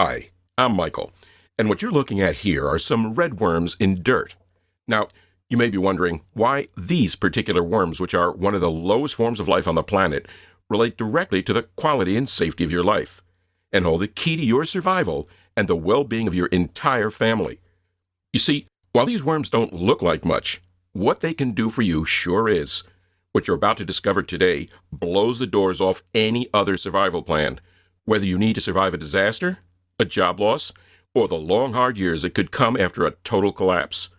Hi, I'm Michael, and what you're looking at here are some red worms in dirt. Now, you may be wondering why these particular worms, which are one of the lowest forms of life on the planet, relate directly to the quality and safety of your life, and hold the key to your survival and the well-being of your entire family. You see, while these worms don't look like much, what they can do for you sure is. What you're about to discover today blows the doors off any other survival plan, whether you need to survive a disaster, a job loss, or the long, hard years that could come after a total collapse.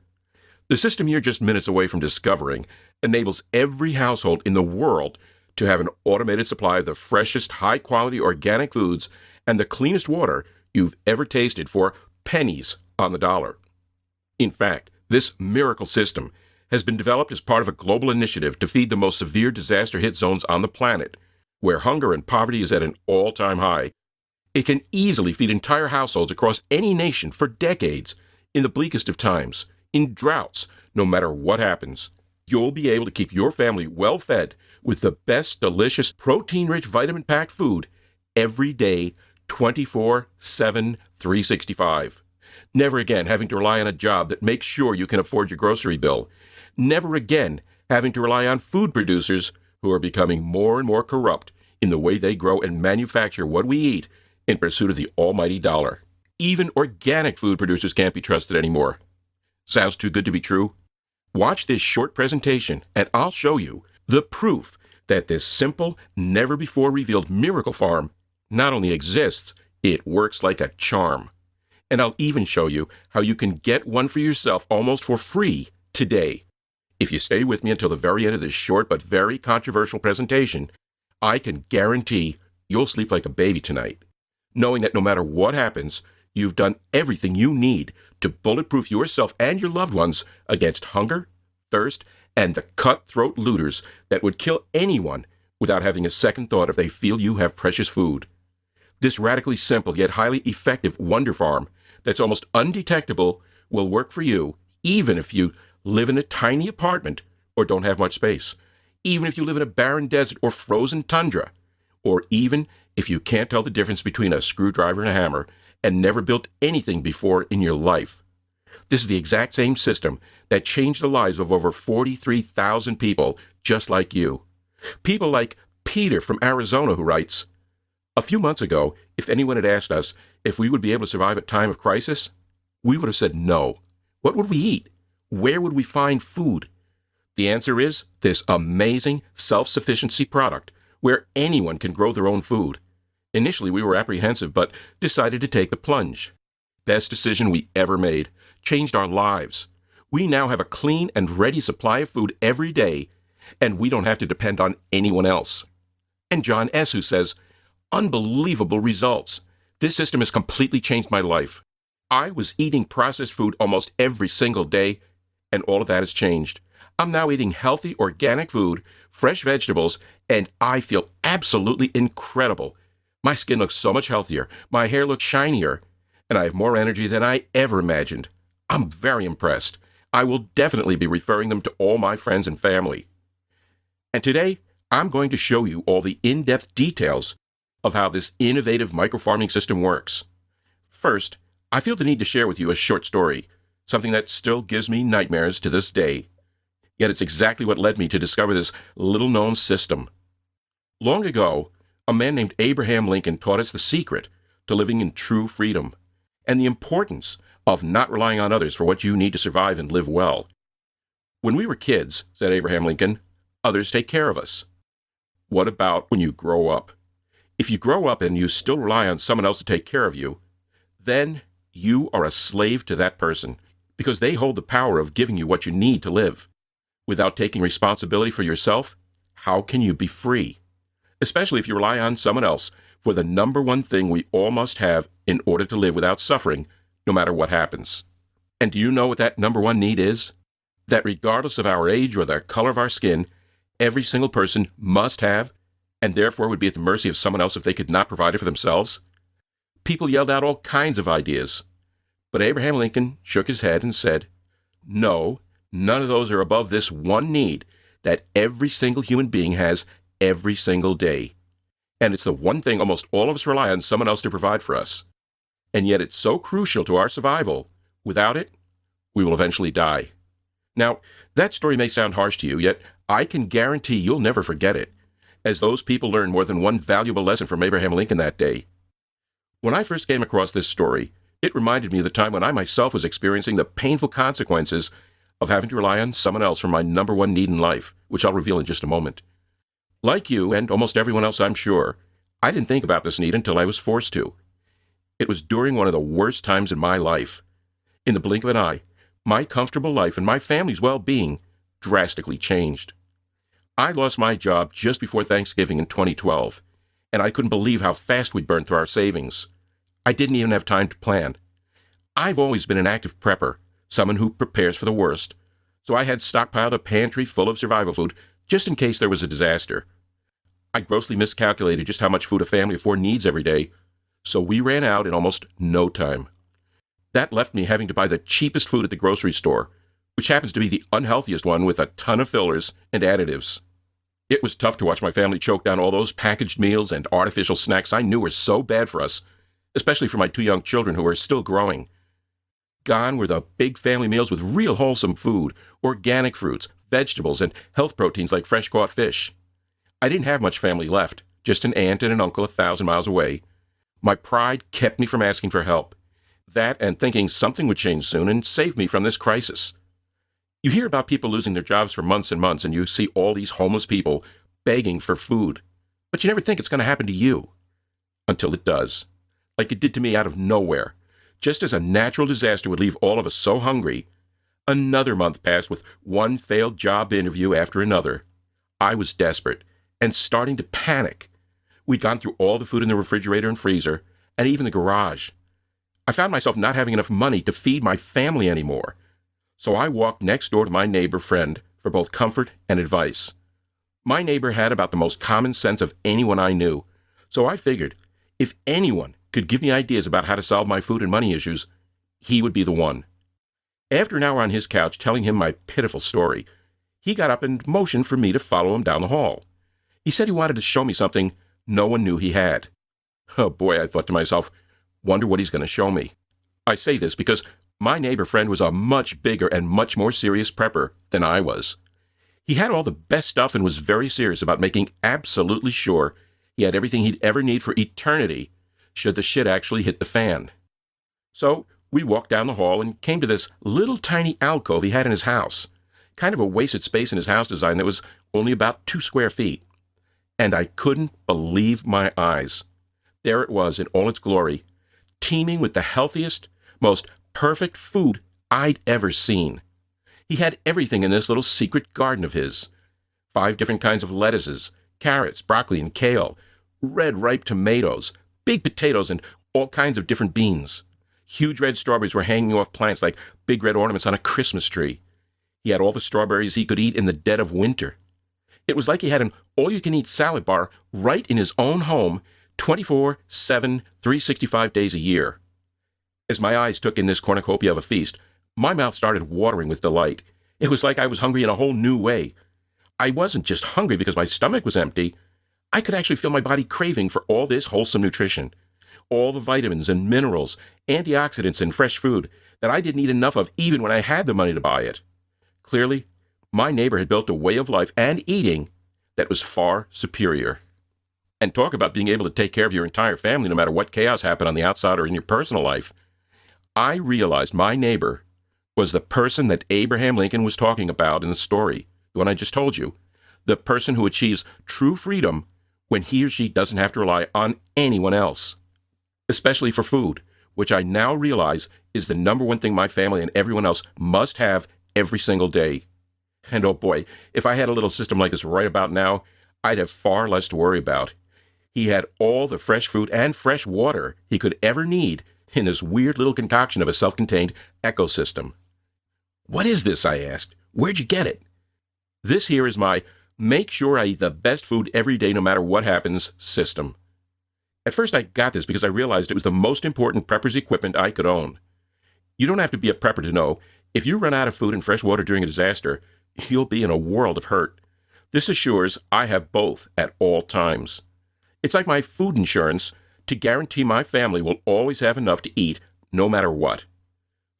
The system you're just minutes away from discovering enables every household in the world to have an automated supply of the freshest, high-quality organic foods and the cleanest water you've ever tasted for pennies on the dollar. In fact, this miracle system has been developed as part of a global initiative to feed the most severe disaster-hit zones on the planet, where hunger and poverty is at an all-time high. It can easily feed entire households across any nation for decades, in the bleakest of times, in droughts, no matter what happens. You'll be able to keep your family well-fed with the best, delicious, protein-rich, vitamin-packed food every day, 24/7, 365. Never again having to rely on a job that makes sure you can afford your grocery bill. Never again having to rely on food producers who are becoming more and more corrupt in the way they grow and manufacture what we eat in pursuit of the almighty dollar. Even organic food producers can't be trusted anymore. Sounds too good to be true? Watch this short presentation and I'll show you the proof that this simple, never-before-revealed miracle farm not only exists, it works like a charm. And I'll even show you how you can get one for yourself almost for free today. If you stay with me until the very end of this short but very controversial presentation, I can guarantee you'll sleep like a baby tonight, knowing that no matter what happens, you've done everything you need to bulletproof yourself and your loved ones against hunger, thirst, and the cutthroat looters that would kill anyone without having a second thought if they feel you have precious food. This radically simple yet highly effective wonder farm that's almost undetectable will work for you even if you live in a tiny apartment or don't have much space, even if you live in a barren desert or frozen tundra, or even if you can't tell the difference between a screwdriver and a hammer and never built anything before in your life. This is the exact same system that changed the lives of over 43,000 people just like you. People like Peter from Arizona who writes, "A few months ago, if anyone had asked us if we would be able to survive a time of crisis, we would have said no. What would we eat? Where would we find food?" The answer is this amazing self-sufficiency product where anyone can grow their own food. Initially, we were apprehensive, but decided to take the plunge. Best decision we ever made. Changed our lives. We now have a clean and ready supply of food every day, and we don't have to depend on anyone else. And John S., who says, "Unbelievable results. This system has completely changed my life. I was eating processed food almost every single day, and all of that has changed. I'm now eating healthy, organic food, fresh vegetables, and I feel absolutely incredible. My skin looks so much healthier, my hair looks shinier, and I have more energy than I ever imagined. I'm very impressed. I will definitely be referring them to all my friends and family." And today, I'm going to show you all the in-depth details of how this innovative microfarming system works. First, I feel the need to share with you a short story, something that still gives me nightmares to this day. Yet it's exactly what led me to discover this little-known system. Long ago, a man named Abraham Lincoln taught us the secret to living in true freedom and the importance of not relying on others for what you need to survive and live well. "When we were kids," said Abraham Lincoln, "others take care of us. What about when you grow up? If you grow up and you still rely on someone else to take care of you, then you are a slave to that person because they hold the power of giving you what you need to live. Without taking responsibility for yourself, how can you be free? Especially if you rely on someone else for the number one thing we all must have in order to live without suffering, no matter what happens." And do you know what that number one need is? That regardless of our age or the color of our skin, every single person must have, and therefore would be at the mercy of someone else if they could not provide it for themselves? People yelled out all kinds of ideas. But Abraham Lincoln shook his head and said, "No, none of those are above this one need that every single human being has every single day. And it's the one thing almost all of us rely on someone else to provide for us. and yet it's so crucial to our survival. Without it, we will eventually die. Now, that story may sound harsh to you, yet I can guarantee you'll never forget it, as those people learned more than one valuable lesson from Abraham Lincoln that day. When I first came across this story, it reminded me of the time when I myself was experiencing the painful consequences of having to rely on someone else for my number one need in life, which I'll reveal in just a moment. Like you, and almost everyone else I'm sure, I didn't think about this need until I was forced to. It was during one of the worst times in my life. In the blink of an eye, my comfortable life and my family's well-being drastically changed. I lost my job just before Thanksgiving in 2012, and I couldn't believe how fast we'd burned through our savings. I didn't even have time to plan. I've always been an active prepper, someone who prepares for the worst, so I had stockpiled a pantry full of survival food just in case there was a disaster. I grossly miscalculated just how much food a family of four needs every day, so we ran out in almost no time. That left me having to buy the cheapest food at the grocery store, which happens to be the unhealthiest one with a ton of fillers and additives. It was tough to watch my family choke down all those packaged meals and artificial snacks I knew were so bad for us, especially for my two young children who were still growing. Gone were the big family meals with real wholesome food, organic fruits, vegetables, and health proteins like fresh-caught fish. I didn't have much family left, just an aunt and an uncle 1,000 miles away. My pride kept me from asking for help. That and thinking something would change soon and save me from this crisis. You hear about people losing their jobs for months and months, and you see all these homeless people begging for food. But you never think it's going to happen to you. Until it does. Like it did to me out of nowhere. Just as a natural disaster would leave all of us so hungry, another month passed with one failed job interview after another. I was desperate and starting to panic. We'd gone through all the food in the refrigerator and freezer, and even the garage. I found myself not having enough money to feed my family anymore. So I walked next door to my neighbor friend for both comfort and advice. My neighbor had about the most common sense of anyone I knew, so I figured if anyone could give me ideas about how to solve my food and money issues, he would be the one. After an hour on his couch telling him my pitiful story, he got up and motioned for me to follow him down the hall. He said he wanted to show me something no one knew he had. Oh boy, I thought to myself, wonder what he's going to show me. I say this because my neighbor friend was a much bigger and much more serious prepper than I was. He had all the best stuff and was very serious about making absolutely sure he had everything he'd ever need for eternity should the shit actually hit the fan. So we walked down the hall and came to this little tiny alcove he had in his house, kind of a wasted space in his house design that was only about 2 square feet. And I couldn't believe my eyes. There it was in all its glory, teeming with the healthiest, most perfect food I'd ever seen. He had everything in this little secret garden of his. 5 different kinds of lettuces, carrots, broccoli, and kale, red ripe tomatoes, big potatoes, and all kinds of different beans. Huge red strawberries were hanging off plants like big red ornaments on a Christmas tree. He had all the strawberries he could eat in the dead of winter. It was like he had an all-you-can-eat salad bar right in his own home, 24/7, 365 days a year. As my eyes took in this cornucopia of a feast, my mouth started watering with delight. It was like I was hungry in a whole new way. I wasn't just hungry because my stomach was empty. I could actually feel my body craving for all this wholesome nutrition, all the vitamins and minerals, antioxidants, and fresh food that I didn't eat enough of even when I had the money to buy it. Clearly, my neighbor had built a way of life and eating that was far superior. And talk about being able to take care of your entire family no matter what chaos happened on the outside or in your personal life. I realized my neighbor was the person that Abraham Lincoln was talking about in the story, the one I just told you, the person who achieves true freedom when he or she doesn't have to rely on anyone else, especially for food, which I now realize is the number one thing my family and everyone else must have every single day. And oh boy, if I had a little system like this right about now, I'd have far less to worry about. He had all the fresh food and fresh water he could ever need in this weird little concoction of a self-contained ecosystem. What is this, I asked. Where'd you get it? This here is my make sure I eat the best food every day no matter what happens system. At first I got this because I realized it was the most important prepper's equipment I could own. You don't have to be a prepper to know, if you run out of food and fresh water during a disaster, you'll be in a world of hurt. This assures I have both at all times. It's like my food insurance to guarantee my family will always have enough to eat no matter what.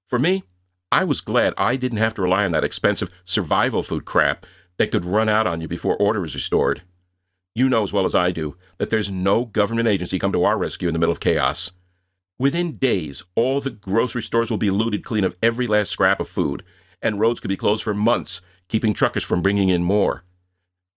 For me, I was glad I didn't have to rely on that expensive survival food crap that could run out on you before order is restored. You know as well as I do that there's no government agency come to our rescue in the middle of chaos. Within days, all the grocery stores will be looted clean of every last scrap of food, and roads could be closed for months, keeping truckers from bringing in more.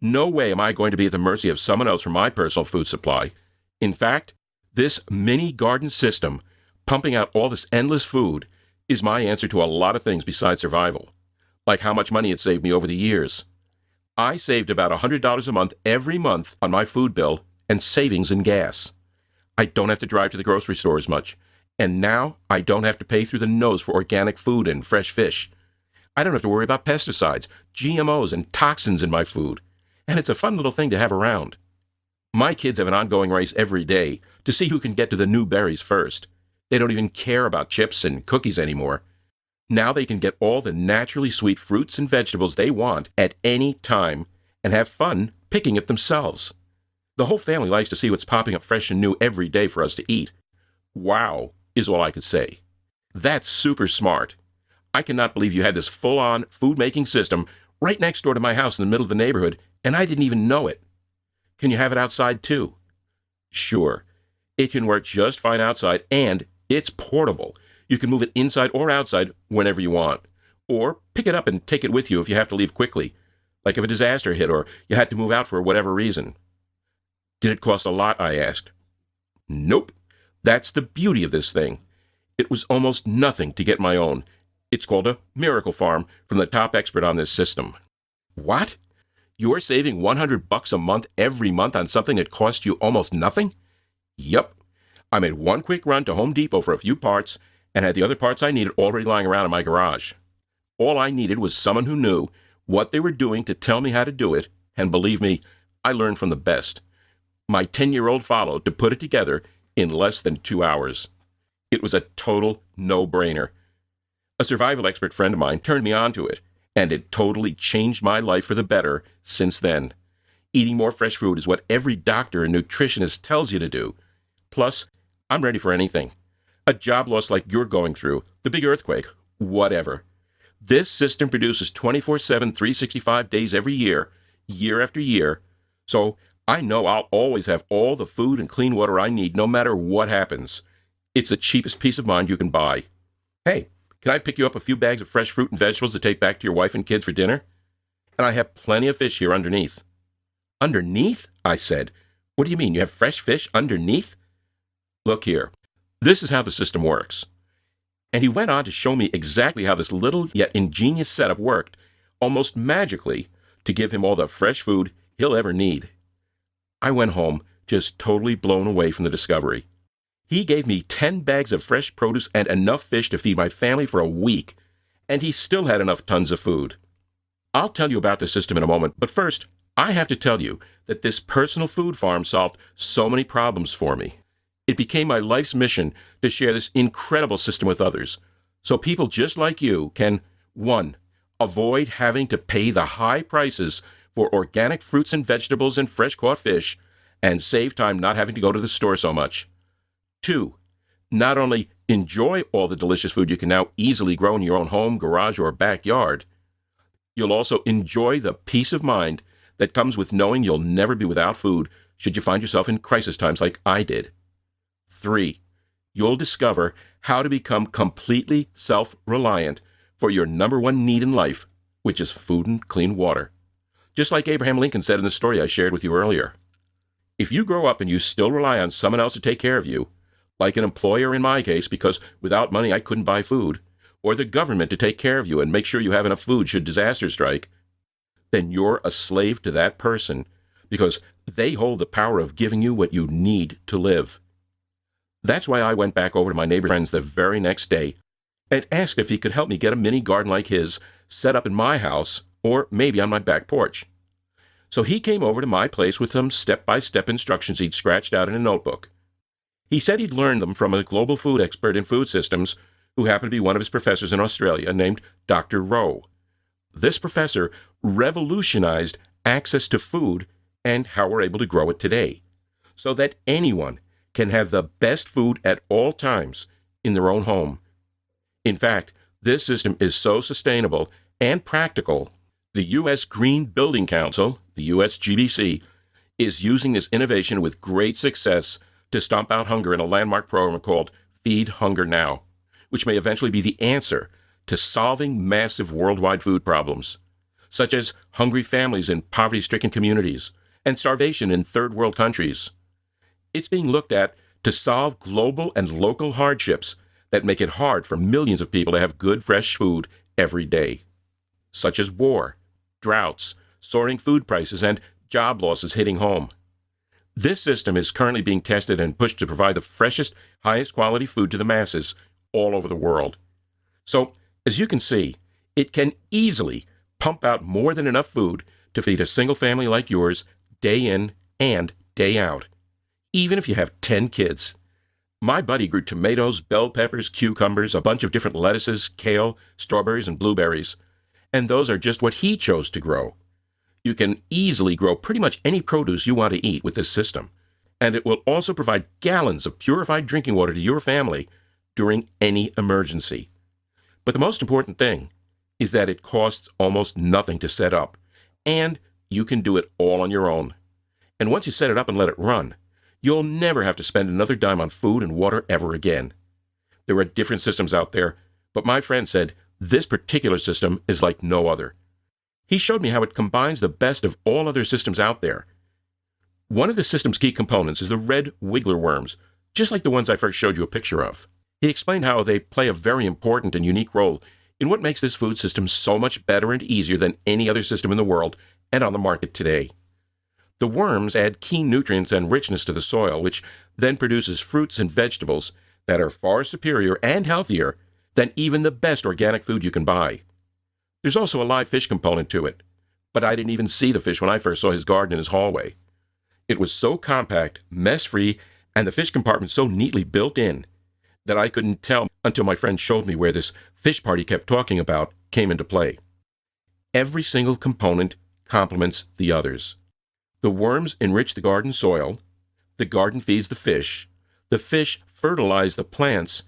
No way am I going to be at the mercy of someone else for my personal food supply. In fact, this mini garden system, pumping out all this endless food, is my answer to a lot of things besides survival, like how much money it saved me over the years. I saved about $100 a month every month on my food bill and savings in gas. I don't have to drive to the grocery store as much, and now I don't have to pay through the nose for organic food and fresh fish. I don't have to worry about pesticides, GMOs, and toxins in my food, and it's a fun little thing to have around. My kids have an ongoing race every day to see who can get to the new berries first. They don't even care about chips and cookies anymore. Now they can get all the naturally sweet fruits and vegetables they want at any time and have fun picking it themselves. The whole family likes to see what's popping up fresh and new every day for us to eat. Wow, is all I could say. That's super smart. I cannot believe you had this full-on food-making system right next door to my house in the middle of the neighborhood, and I didn't even know it. Can you have it outside too? Sure. It can work just fine outside, and it's portable. You can move it inside or outside whenever you want. Or pick it up and take it with you if you have to leave quickly, like if a disaster hit or you had to move out for whatever reason. Did it cost a lot? I asked. Nope. That's the beauty of this thing. It was almost nothing to get my own. It's called a miracle farm from the top expert on this system. What? You're saving $100 a month every month on something that cost you almost nothing? Yep. I made one quick run to Home Depot for a few parts and had the other parts I needed already lying around in my garage. All I needed was someone who knew what they were doing to tell me how to do it, and believe me, I learned from the best. My 10-year-old followed to put it together in less than 2 hours. It was a total no-brainer. A survival expert friend of mine turned me on to it, and it totally changed my life for the better since then. Eating more fresh food is what every doctor and nutritionist tells you to do. Plus, I'm ready for anything. A job loss like you're going through, the big earthquake, whatever. This system produces 24/7, 365 days every year after year, so I know I'll always have all the food and clean water I need no matter what happens. It's the cheapest peace of mind you can buy. Hey, can I pick you up a few bags of fresh fruit and vegetables to take back to your wife and kids for dinner? And I have plenty of fish here underneath. Underneath? I said. What do you mean, you have fresh fish underneath? Look here. This is how the system works. And he went on to show me exactly how this little yet ingenious setup worked, almost magically, to give him all the fresh food he'll ever need. I went home just totally blown away from the discovery. He gave me 10 bags of fresh produce and enough fish to feed my family for a week, and he still had enough tons of food. I'll tell you about the system in a moment, but first, I have to tell you that this personal food farm solved so many problems for me. It became my life's mission to share this incredible system with others, so people just like you can, 1, avoid having to pay the high prices for organic fruits and vegetables and fresh-caught fish, and save time not having to go to the store so much. 2, not only enjoy all the delicious food you can now easily grow in your own home, garage, or backyard, you'll also enjoy the peace of mind that comes with knowing you'll never be without food should you find yourself in crisis times like I did. 3, you'll discover how to become completely self-reliant for your number one need in life, which is food and clean water. Just like Abraham Lincoln said in the story I shared with you earlier. If you grow up and you still rely on someone else to take care of you, like an employer in my case because without money I couldn't buy food, or the government to take care of you and make sure you have enough food should disaster strike, then you're a slave to that person because they hold the power of giving you what you need to live. That's why I went back over to my neighbor's friends the very next day and asked if he could help me get a mini garden like his set up in my house or maybe on my back porch. So he came over to my place with some step-by-step instructions he'd scratched out in a notebook. He said he'd learned them from a global food expert in food systems who happened to be one of his professors in Australia named Dr. Rowe. This professor revolutionized access to food and how we're able to grow it today, so that anyone can have the best food at all times in their own home. In fact, this system is so sustainable and practical, the U.S. Green Building Council, the USGBC, is using this innovation with great success to stomp out hunger in a landmark program called Feed Hunger Now, which may eventually be the answer to solving massive worldwide food problems, such as hungry families in poverty-stricken communities and starvation in third world countries. It's being looked at to solve global and local hardships that make it hard for millions of people to have good, fresh food every day, such as war, droughts, soaring food prices, and job losses hitting home. This system is currently being tested and pushed to provide the freshest, highest quality food to the masses all over the world. So, as you can see, it can easily pump out more than enough food to feed a single family like yours day in and day out, even if you have 10 kids. My buddy grew tomatoes, bell peppers, cucumbers, a bunch of different lettuces, kale, strawberries, and blueberries, and those are just what he chose to grow. You can easily grow pretty much any produce you want to eat with this system, and it will also provide gallons of purified drinking water to your family during any emergency. But the most important thing is that it costs almost nothing to set up, and you can do it all on your own. And once you set it up and let it run, you'll never have to spend another dime on food and water ever again. There are different systems out there, but my friend said this particular system is like no other. He showed me how it combines the best of all other systems out there. One of the system's key components is the red wiggler worms, just like the ones I first showed you a picture of. He explained how they play a very important and unique role in what makes this food system so much better and easier than any other system in the world and on the market today. The worms add key nutrients and richness to the soil, which then produces fruits and vegetables that are far superior and healthier than even the best organic food you can buy. There's also a live fish component to it, but I didn't even see the fish when I first saw his garden in his hallway. It was so compact, mess-free, and the fish compartment so neatly built in that I couldn't tell until my friend showed me where this fish part he kept talking about came into play. Every single component complements the others. The worms enrich the garden soil, the garden feeds the fish fertilize the plants,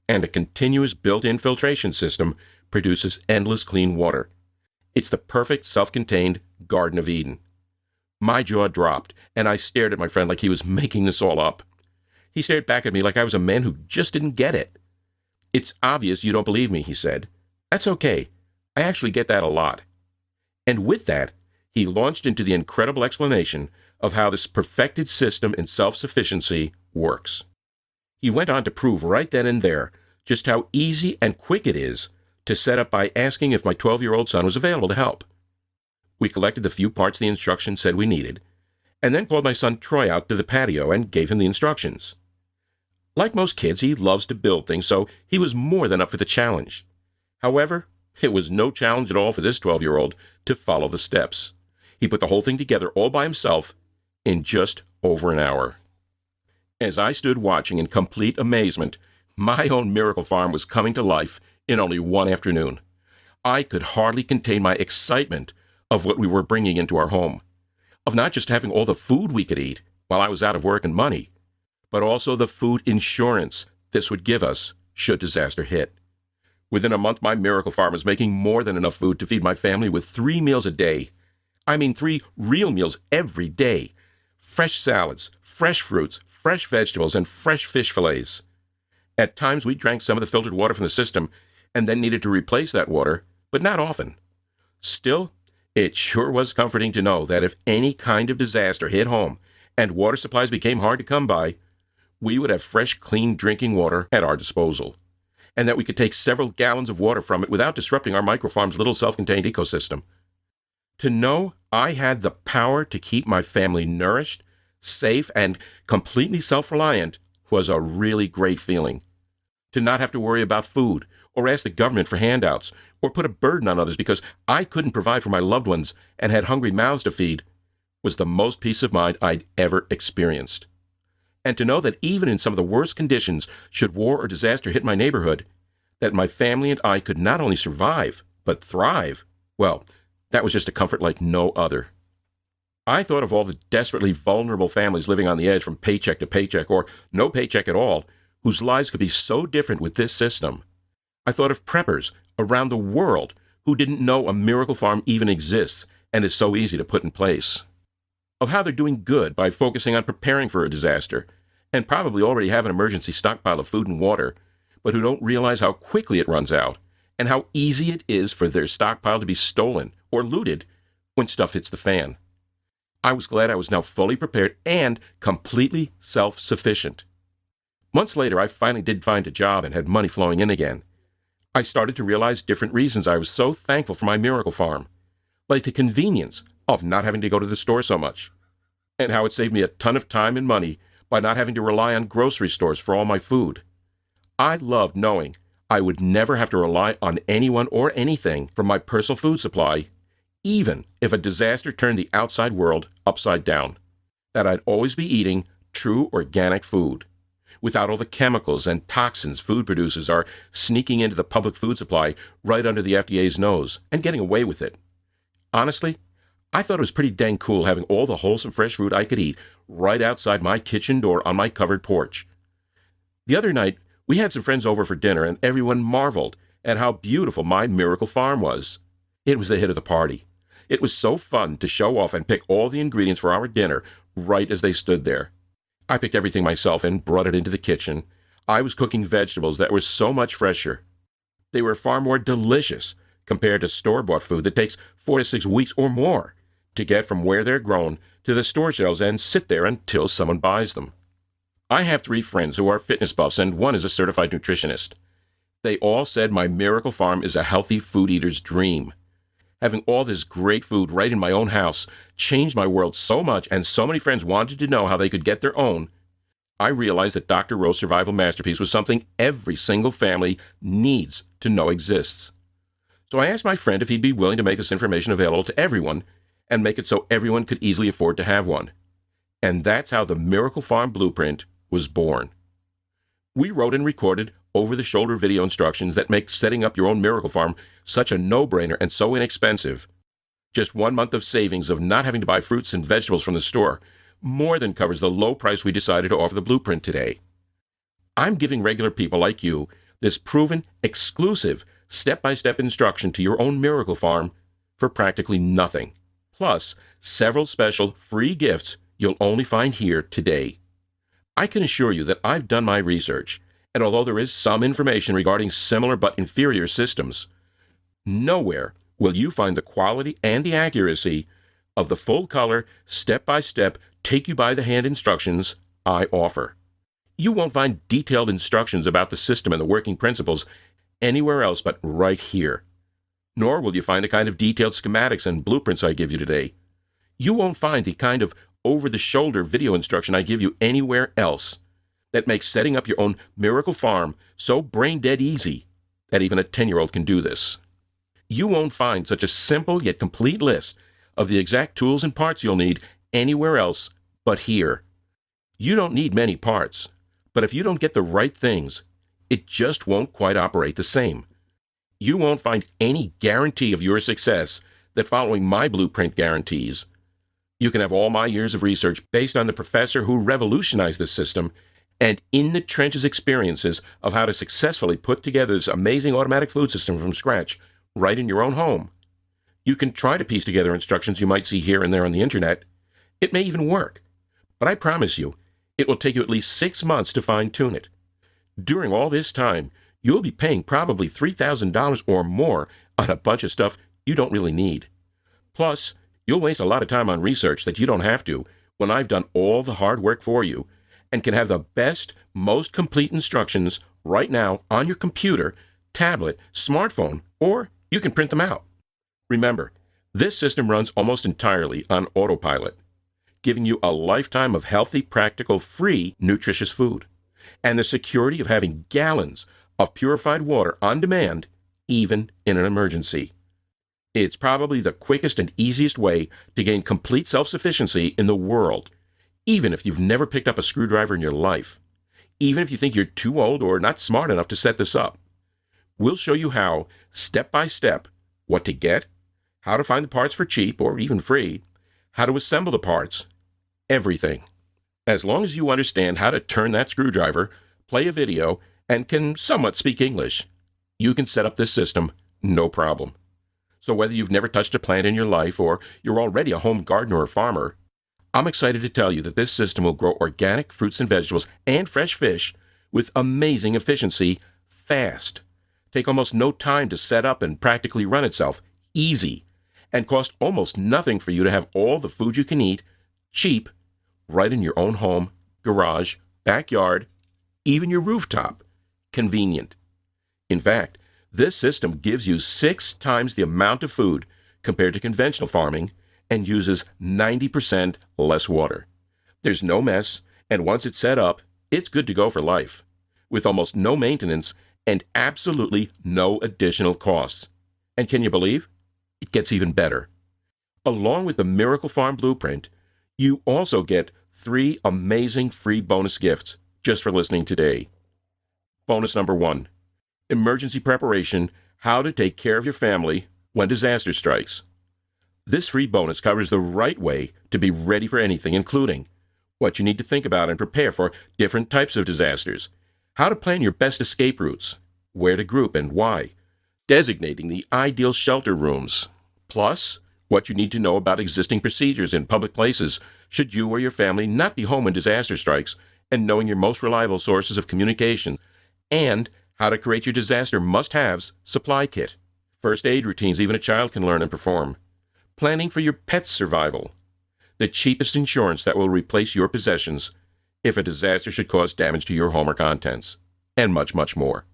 and a continuous built-in filtration system produces endless clean water. It's the perfect self-contained Garden of Eden. My jaw dropped, and I stared at my friend like he was making this all up. He stared back at me like I was a man who just didn't get it. "It's obvious you don't believe me," he said. "That's okay. I actually get that a lot." And with that, he launched into the incredible explanation of how this perfected system in self-sufficiency works. He went on to prove right then and there just how easy and quick it is to set up by asking if my 12-year-old son was available to help. We collected the few parts the instructions said we needed, and then called my son Troy out to the patio and gave him the instructions. Like most kids, he loves to build things, so he was more than up for the challenge. However, it was no challenge at all for this 12-year-old to follow the steps. He put the whole thing together all by himself in just over an hour. As I stood watching in complete amazement, my own miracle farm was coming to life in only one afternoon. I could hardly contain my excitement of what we were bringing into our home, of not just having all the food we could eat while I was out of work and money, but also the food insurance this would give us should disaster hit. Within a month, my miracle farm was making more than enough food to feed my family with 3 meals a day. I mean 3 real meals every day. Fresh salads, fresh fruits, fresh vegetables, and fresh fish fillets. At times, we drank some of the filtered water from the system and then needed to replace that water, but not often. Still, it sure was comforting to know that if any kind of disaster hit home and water supplies became hard to come by, we would have fresh, clean drinking water at our disposal, and that we could take several gallons of water from it without disrupting our microfarm's little self-contained ecosystem. To know I had the power to keep my family nourished, safe, and completely self-reliant was a really great feeling. To not have to worry about food, or ask the government for handouts, or put a burden on others because I couldn't provide for my loved ones and had hungry mouths to feed, was the most peace of mind I'd ever experienced. And to know that even in some of the worst conditions, should war or disaster hit my neighborhood, that my family and I could not only survive, but thrive, well, that was just a comfort like no other. I thought of all the desperately vulnerable families living on the edge from paycheck to paycheck or no paycheck at all, whose lives could be so different with this system. I thought of preppers around the world who didn't know a miracle farm even exists and is so easy to put in place. Of how they're doing good by focusing on preparing for a disaster, and probably already have an emergency stockpile of food and water, but who don't realize how quickly it runs out, and how easy it is for their stockpile to be stolen or looted when stuff hits the fan. I was glad I was now fully prepared and completely self-sufficient. Months later, I finally did find a job and had money flowing in again. I started to realize different reasons I was so thankful for my miracle farm, like the convenience of not having to go to the store so much, and how it saved me a ton of time and money by not having to rely on grocery stores for all my food. I loved knowing I would never have to rely on anyone or anything for my personal food supply, even if a disaster turned the outside world upside down, that I'd always be eating true organic food, without all the chemicals and toxins food producers are sneaking into the public food supply right under the FDA's nose and getting away with it. Honestly, I thought it was pretty dang cool having all the wholesome fresh food I could eat right outside my kitchen door on my covered porch. The other night, we had some friends over for dinner and everyone marveled at how beautiful my miracle farm was. It was the hit of the party. It was so fun to show off and pick all the ingredients for our dinner right as they stood there. I picked everything myself and brought it into the kitchen. I was cooking vegetables that were so much fresher. They were far more delicious compared to store-bought food that takes 4 to 6 weeks or more to get from where they're grown to the store shelves and sit there until someone buys them. I have 3 friends who are fitness buffs and one is a certified nutritionist. They all said my miracle farm is a healthy food eater's dream. Having all this great food right in my own house changed my world so much, and so many friends wanted to know how they could get their own. I realized that Dr. Rowe's Survival Masterpiece was something every single family needs to know exists. So I asked my friend if he'd be willing to make this information available to everyone and make it so everyone could easily afford to have one. And that's how the Miracle Farm Blueprint was born. We wrote and recorded over-the-shoulder video instructions that make setting up your own miracle farm such a no-brainer and so inexpensive. Just 1 month of savings of not having to buy fruits and vegetables from the store more than covers the low price we decided to offer the blueprint today. I'm giving regular people like you this proven, exclusive, step-by-step instruction to your own miracle farm for practically nothing, plus several special free gifts you'll only find here today. I can assure you that I've done my research, and although there is some information regarding similar but inferior systems, nowhere will you find the quality and the accuracy of the full-color, step-by-step, take-you-by-the-hand instructions I offer. You won't find detailed instructions about the system and the working principles anywhere else but right here. Nor will you find the kind of detailed schematics and blueprints I give you today. You won't find the kind of over-the-shoulder video instruction I give you anywhere else that makes setting up your own miracle farm so brain-dead easy that even a 10-year-old can do this. You won't find such a simple yet complete list of the exact tools and parts you'll need anywhere else but here. You don't need many parts, but if you don't get the right things, it just won't quite operate the same. You won't find any guarantee of your success that following my blueprint guarantees. You can have all my years of research based on the professor who revolutionized this system and in-the-trenches experiences of how to successfully put together this amazing automatic food system from scratch right in your own home. You can try to piece together instructions you might see here and there on the internet. It may even work, but I promise you, it will take you at least 6 months to fine-tune it. During all this time, you'll be paying probably $3,000 or more on a bunch of stuff you don't really need. Plus, you'll waste a lot of time on research that you don't have to when I've done all the hard work for you and can have the best, most complete instructions right now on your computer, tablet, smartphone, or you can print them out. Remember, this system runs almost entirely on autopilot, giving you a lifetime of healthy, practical, free, nutritious food, and the security of having gallons of purified water on demand, even in an emergency. It's probably the quickest and easiest way to gain complete self-sufficiency in the world, even if you've never picked up a screwdriver in your life, even if you think you're too old or not smart enough to set this up. We'll show you how, step by step, what to get, how to find the parts for cheap or even free, how to assemble the parts, everything. As long as you understand how to turn that screwdriver, play a video, and can somewhat speak English, you can set up this system no problem. So whether you've never touched a plant in your life or you're already a home gardener or farmer, I'm excited to tell you that this system will grow organic fruits and vegetables and fresh fish with amazing efficiency fast. Take almost no time to set up and practically run itself, easy, and cost almost nothing for you to have all the food you can eat, cheap, right in your own home, garage, backyard, even your rooftop. Convenient. In fact, this system gives you 6 times the amount of food compared to conventional farming and uses 90% less water. There's no mess, and once it's set up, it's good to go for life, with almost no maintenance and absolutely no additional costs. And can you believe? It gets even better. Along with the Miracle Farm Blueprint, you also get 3 amazing free bonus gifts just for listening today. Bonus number 1, Emergency Preparation, How to Take Care of Your Family When Disaster Strikes. This free bonus covers the right way to be ready for anything, including what you need to think about and prepare for different types of disasters, how to plan your best escape routes, where to group and why, designating the ideal shelter rooms, plus what you need to know about existing procedures in public places should you or your family not be home when disaster strikes, and knowing your most reliable sources of communication, and how to create your disaster must-haves supply kit, first aid routines even a child can learn and perform, planning for your pet's survival, the cheapest insurance that will replace your possessions if a disaster should cause damage to your home or contents, and much, much more.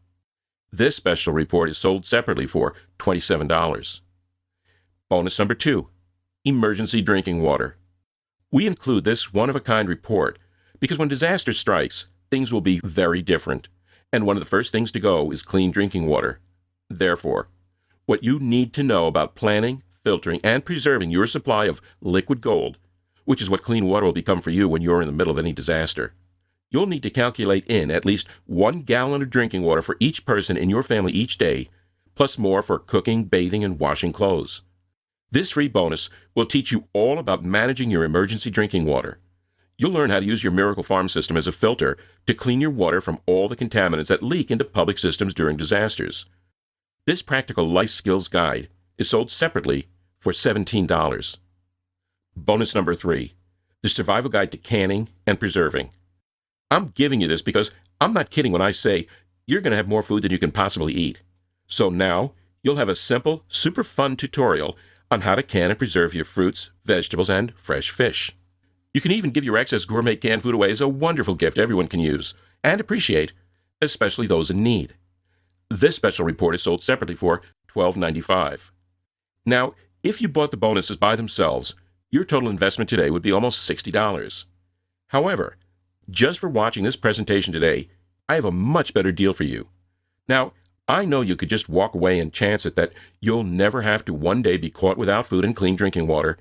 This special report is sold separately for $27. Bonus number 2, Emergency Drinking Water. We include this one-of-a-kind report because when disaster strikes, things will be very different, and one of the first things to go is clean drinking water. Therefore, what you need to know about planning, filtering, and preserving your supply of liquid gold, which is what clean water will become for you when you're in the middle of any disaster. You'll need to calculate in at least 1 gallon of drinking water for each person in your family each day, plus more for cooking, bathing, and washing clothes. This free bonus will teach you all about managing your emergency drinking water. You'll learn how to use your Miracle Farm system as a filter to clean your water from all the contaminants that leak into public systems during disasters. This practical life skills guide is sold separately for $17. Bonus number 3, the Survival Guide to Canning and Preserving. I'm giving you this because I'm not kidding when I say you're going to have more food than you can possibly eat. So now you'll have a simple, super fun tutorial on how to can and preserve your fruits, vegetables, and fresh fish. You can even give your excess gourmet canned food away as a wonderful gift everyone can use and appreciate, especially those in need. This special report is sold separately for $12.95. Now, if you bought the bonuses by themselves, your total investment today would be almost $60. However, just for watching this presentation today, I have a much better deal for you. Now, I know you could just walk away and chance it that you'll never have to one day be caught without food and clean drinking water.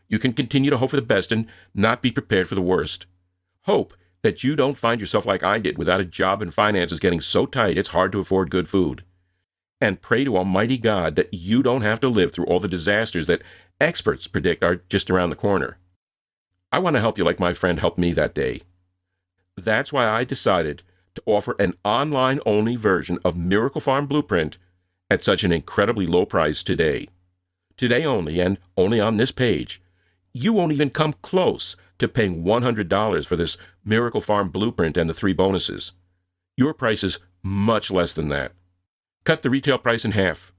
You can continue to hope for the best and not be prepared for the worst. Hope that you don't find yourself like I did without a job and finances getting so tight it's hard to afford good food. And pray to Almighty God that you don't have to live through all the disasters that experts predict are just around the corner. I want to help you like my friend helped me that day. That's why I decided to offer an online-only version of Miracle Farm Blueprint at such an incredibly low price today. Today only, and only on this page, you won't even come close to paying $100 for this Miracle Farm Blueprint and the 3 bonuses. Your price is much less than that. Cut the retail price in half,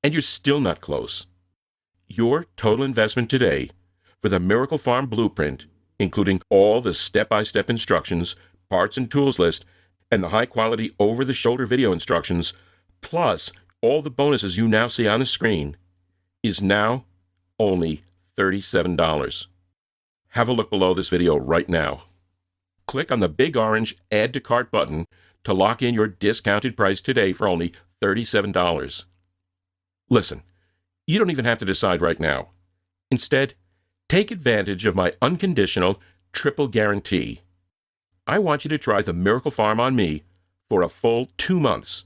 and you're still not close. Your total investment today for the Miracle Farm Blueprint, including all the step-by-step instructions, parts and tools list, and the high-quality over-the-shoulder video instructions, plus all the bonuses you now see on the screen, is now only $37. Have a look below this video right now. Click on the big orange Add to Cart button to lock in your discounted price today for only $37. Listen, you don't even have to decide right now. Instead, take advantage of my unconditional triple guarantee. I want you to try the Miracle Farm on me for a full 2 months.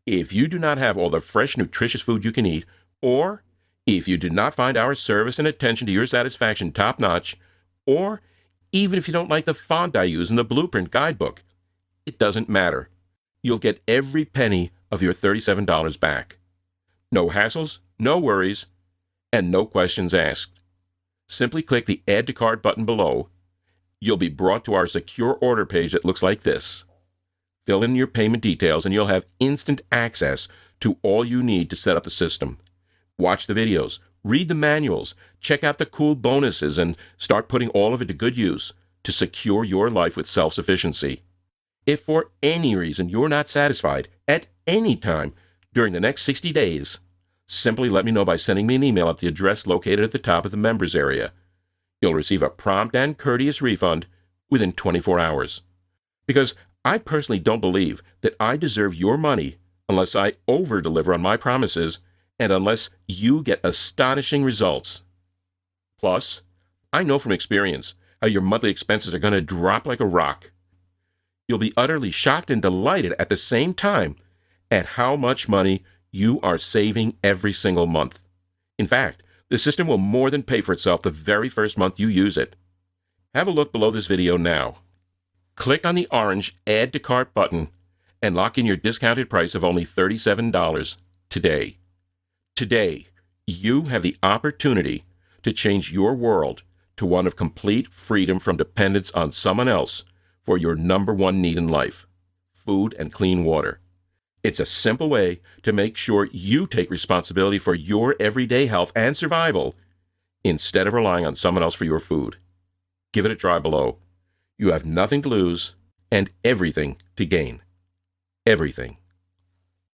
If you do not have all the fresh, nutritious food you can eat, or If you do not find our service and attention to your satisfaction top-notch, or even if you don't like the font I use in the Blueprint guidebook, it doesn't matter. You'll get every penny of your $37 back. No hassles, no worries, and no questions asked. Simply click the Add to Cart button below. You'll be brought to our secure order page that looks like this. Fill in your payment details and you'll have instant access to all you need to set up the system. Watch the videos, read the manuals, check out the cool bonuses, and start putting all of it to good use to secure your life with self-sufficiency. If for any reason you're not satisfied at any time during the next 60 days, simply let me know by sending me an email at the address located at the top of the members area. You'll receive a prompt and courteous refund within 24 hours. Because I personally don't believe that I deserve your money unless I over-deliver on my promises and unless you get astonishing results. Plus, I know from experience how your monthly expenses are going to drop like a rock. You'll be utterly shocked and delighted at the same time at how much money you are saving every single month. In fact, the system will more than pay for itself the very first month you use it. Have a look below this video now. Click on the orange Add to Cart button and lock in your discounted price of only $37 today. Today, you have the opportunity to change your world to one of complete freedom from dependence on someone else for your number one need in life, food and clean water. It's a simple way to make sure you take responsibility for your everyday health and survival instead of relying on someone else for your food. Give it a try below. You have nothing to lose and everything to gain. Everything.